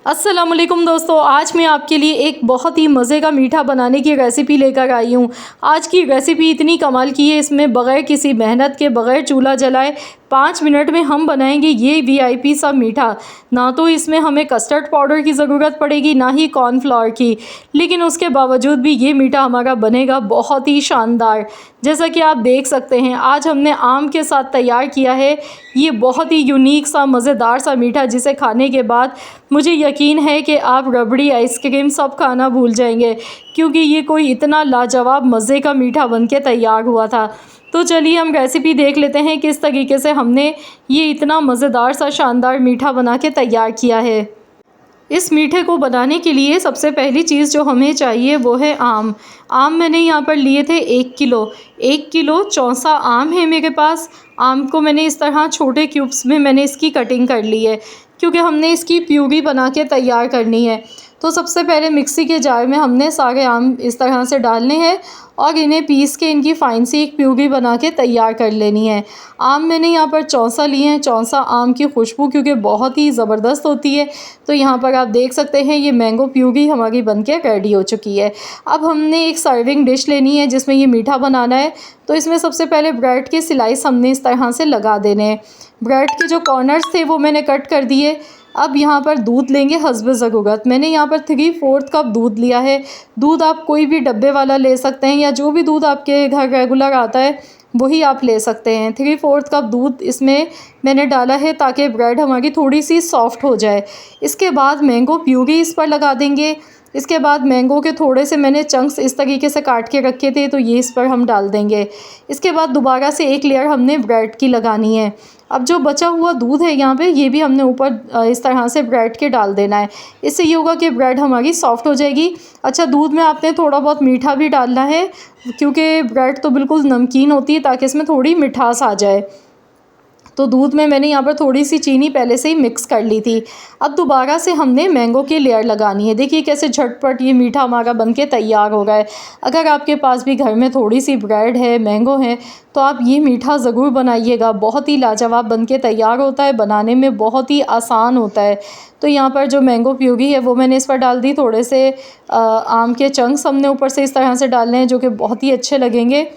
अस्सलामुअलैकुम दोस्तों, आज मैं आपके लिए एक बहुत ही मज़े का मीठा बनाने की रेसिपी लेकर आई हूँ। आज की रेसिपी इतनी कमाल की है, इसमें बग़ैर किसी मेहनत के, बग़ैर चूल्हा जलाए 5 मिनट में हम बनाएंगे ये वीआईपी सा मीठा। ना तो इसमें हमें कस्टर्ड पाउडर की ज़रूरत पड़ेगी, ना ही कॉर्नफ्लावर की, लेकिन उसके बावजूद भी ये मीठा हमारा बनेगा बहुत ही शानदार। जैसा कि आप देख सकते हैं, आज हमने आम के साथ तैयार किया है ये बहुत ही यूनिक सा, मज़ेदार सा मीठा, जिसे खाने के बाद मुझे यकीन है कि आप रबड़ी, आइसक्रीम सब खाना भूल जाएंगे, क्योंकि ये कोई इतना लाजवाब मज़े का मीठा बनके तैयार हुआ था। तो चलिए हम रेसिपी देख लेते हैं किस तरीके से हमने ये इतना मज़ेदार सा, शानदार मीठा बना के तैयार किया है। इस मीठे को बनाने के लिए सबसे पहली चीज़ जो हमें चाहिए वो है आम। आम मैंने यहाँ पर लिए थे 1 किलो। 1 किलो चौसा आम है मेरे पास। आम को मैंने इस तरह छोटे क्यूब्स में मैंने इसकी कटिंग कर ली है, क्योंकि हमने इसकी प्यूरी बना के तैयार करनी है। तो सबसे पहले मिक्सी के जार में हमने सारे आम इस तरह से डालने हैं और इन्हें पीस के इनकी फ़ाइन सी एक प्यूरी बना के तैयार कर लेनी है। आम मैंने यहाँ पर चौसा लिए हैं। चौसा आम की खुशबू क्योंकि बहुत ही ज़बरदस्त होती है। तो यहाँ पर आप देख सकते हैं ये मैंगो प्यूरी हमारी बनके रेडी हो चुकी है। अब हमने एक सर्विंग डिश लेनी है जिसमें ये मीठा बनाना है। तो इसमें सबसे पहले ब्रेड के स्लाइस हमने इस तरह से लगा देने हैं। ब्रेड के जो कॉर्नर्स थे वो मैंने कट कर दिए। अब यहाँ पर दूध लेंगे हस्ब ज़रूरत। मैंने यहाँ पर 3/4 कप दूध लिया है। दूध आप कोई भी डब्बे वाला ले सकते हैं, या जो भी दूध आपके घर रेगुलर आता है वही आप ले सकते हैं। 3/4 कप दूध इसमें मैंने डाला है ताकि ब्रेड हमारी थोड़ी सी सॉफ्ट हो जाए। इसके बाद मैंगो प्यूरी इस पर लगा देंगे। इसके बाद मैंगो के थोड़े से मैंने चंक्स इस तरीके से काट के रखे थे, तो ये इस पर हम डाल देंगे। इसके बाद दोबारा से एक लेयर हमने ब्रेड की लगानी है। अब जो बचा हुआ दूध है यहाँ पे, ये भी हमने ऊपर इस तरह से ब्रेड के डाल देना है। इससे ये होगा कि ब्रेड हमारी सॉफ्ट हो जाएगी। अच्छा, दूध में आपने थोड़ा बहुत मीठा भी डालना है, क्योंकि ब्रेड तो बिल्कुल नमकीन होती है, ताकि इसमें थोड़ी मिठास आ जाए। तो दूध में मैंने यहाँ पर थोड़ी सी चीनी पहले से ही मिक्स कर ली थी। अब दोबारा से हमने मैंगो की लेयर लगानी है। देखिए कैसे झटपट ये मीठा हमारा बनके तैयार हो रहा है। अगर आपके पास भी घर में थोड़ी सी ब्रेड है, मैंगो है, तो आप ये मीठा ज़रूर बनाइएगा। बहुत ही लाजवाब बनके तैयार होता है, बनाने में बहुत ही आसान होता है। तो यहाँ पर जो मैंगो प्यूरी है वो मैंने इस पर डाल दी। थोड़े से आम के चंक्स हमने ऊपर से इस तरह से डालने हैं, जो कि बहुत ही अच्छे लगेंगे।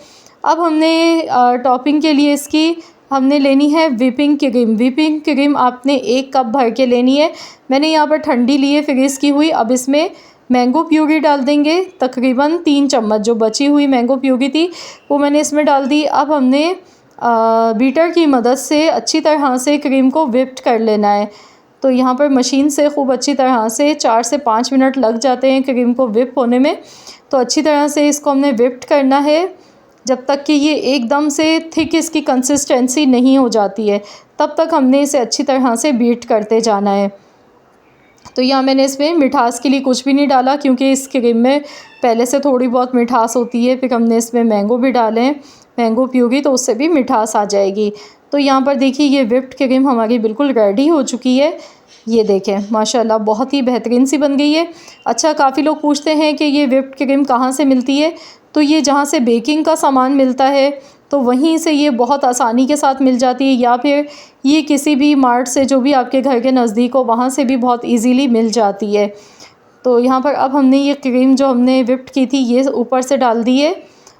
अब हमने टॉपिंग के लिए इसकी हमने लेनी है व्हिपिंग क्रीम। व्हिपिंग क्रीम आपने 1 कप भर के लेनी है। मैंने यहाँ पर ठंडी ली है फ्रीज़ की हुई। अब इसमें मैंगो प्यूरी डाल देंगे, तकरीबन 3 चम्मच। जो बची हुई मैंगो प्यूरी थी वो मैंने इसमें डाल दी। अब हमने बीटर की मदद से अच्छी तरह से क्रीम को व्हिप्ड कर लेना है। तो यहाँ पर मशीन से खूब अच्छी तरह से 4 से 5 मिनट लग जाते हैं क्रीम को व्हिप होने में। तो अच्छी तरह से इसको हमने व्हिप्ड करना है जब तक कि ये एकदम से थिक इसकी कंसिस्टेंसी नहीं हो जाती है, तब तक हमने इसे अच्छी तरह से बीट करते जाना है। तो यहाँ मैंने इसमें मिठास के लिए कुछ भी नहीं डाला, क्योंकि इस क्रीम में पहले से थोड़ी बहुत मिठास होती है। फिर हमने इसमें मैंगो भी डाले हैं, मैंगो प्यूरी, तो उससे भी मिठास आ जाएगी। तो यहाँ पर देखिए ये व्हिप्ड क्रीम हमारी बिल्कुल रेडी हो चुकी है। ये देखें माशाल्लाह बहुत ही बेहतरीन सी बन गई है। अच्छा, काफ़ी लोग पूछते हैं कि ये व्हिप्ड क्रीम कहाँ से मिलती है। तो ये जहाँ से बेकिंग का सामान मिलता है, तो वहीं से ये बहुत आसानी के साथ मिल जाती है, या फिर ये किसी भी मार्ट से जो भी आपके घर के नज़दीक हो वहाँ से भी बहुत इजीली मिल जाती है। तो यहाँ पर अब हमने ये क्रीम जो हमने व्हिप्ड की थी ये ऊपर से डाल दी है,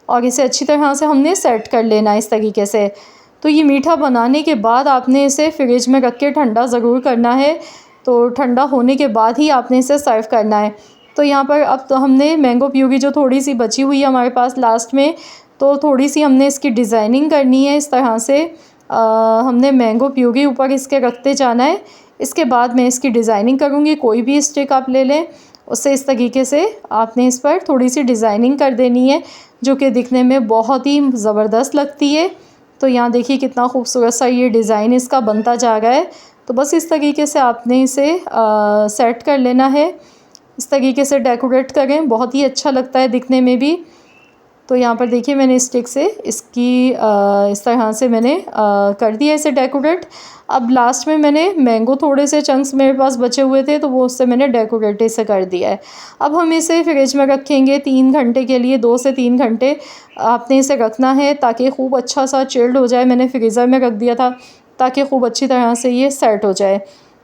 और इसे अच्छी तरह से हमने सेट कर लेना है इस तरीके से। तो ये मीठा बनाने के बाद आपने इसे फ्रिज में रख के ठंडा ज़रूर करना है। तो ठंडा होने के बाद ही आपने इसे सर्व करना है। तो यहाँ पर अब तो हमने मैंगो प्यूरी जो थोड़ी सी बची हुई है हमारे पास लास्ट में, तो थोड़ी सी हमने इसकी डिज़ाइनिंग करनी है इस तरह से। हमने मैंगो प्यूरी ऊपर इसके रखते जाना है। इसके बाद मैं इसकी डिज़ाइनिंग करूँगी। कोई भी स्टिक आप ले लें, उससे इस तरीके से आपने इस पर थोड़ी सी डिज़ाइनिंग कर देनी है, जो कि दिखने में बहुत ही ज़बरदस्त लगती है। तो यहाँ देखिए कितना खूबसूरत सा ये डिज़ाइन इसका बनता जा रहा है। तो बस इस तरीके से आपने इसे सेट कर लेना है। इस तरीके से डेकोरेट करें, बहुत ही अच्छा लगता है दिखने में भी। तो यहाँ पर देखिए मैंने स्टिक से इसकी इस तरह से मैंने कर दिया इसे डेकोरेट। अब लास्ट में मैंने मैंगो थोड़े से चंक्स मेरे पास बचे हुए थे, तो वो उससे मैंने डेकोरेट इसे कर दिया है। अब हम इसे फ्रिज में रखेंगे 3 घंटे के लिए। 2 से 3 घंटे आपने इसे रखना है ताकि खूब अच्छा सा चिल्ड हो जाए। मैंने फ्रीज़र में रख दिया था ताकि खूब अच्छी तरह से ये सेट हो जाए।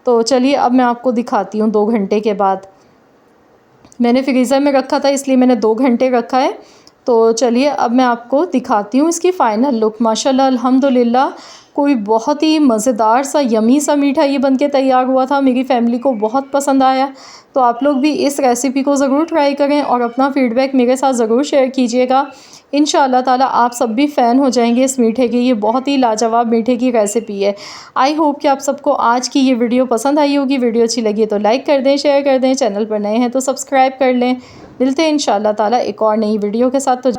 तो चलिए अब मैं आपको दिखाती हूँ 2 घंटे के बाद। मैंने फ्रीज़र में रखा था इसलिए मैंने 2 घंटे रखा है। तो चलिए अब मैं आपको दिखाती हूँ इसकी फ़ाइनल लुक। माशाल्लाह अल्हम्दुलिल्लाह कोई बहुत ही मज़ेदार सा यमी सा मीठा ये बनके तैयार हुआ था। मेरी फ़ैमिली को बहुत पसंद आया। तो आप लोग भी इस रेसिपी को ज़रूर ट्राई करें और अपना फ़ीडबैक मेरे साथ ज़रूर शेयर कीजिएगा। इंशाअल्लाह ताला आप सब भी फ़ैन हो जाएंगे इस मीठे की। ये बहुत ही लाजवाब मीठे की रेसिपी है। आई होप कि आप सबको आज की ये वीडियो पसंद आई होगी। वीडियो अच्छी लगी तो लाइक कर दें, शेयर कर दें, चैनल पर नए हैं तो सब्सक्राइब कर लें। मिलते हैं इंशाअल्लाह ताला एक और नई वीडियो के साथ। तो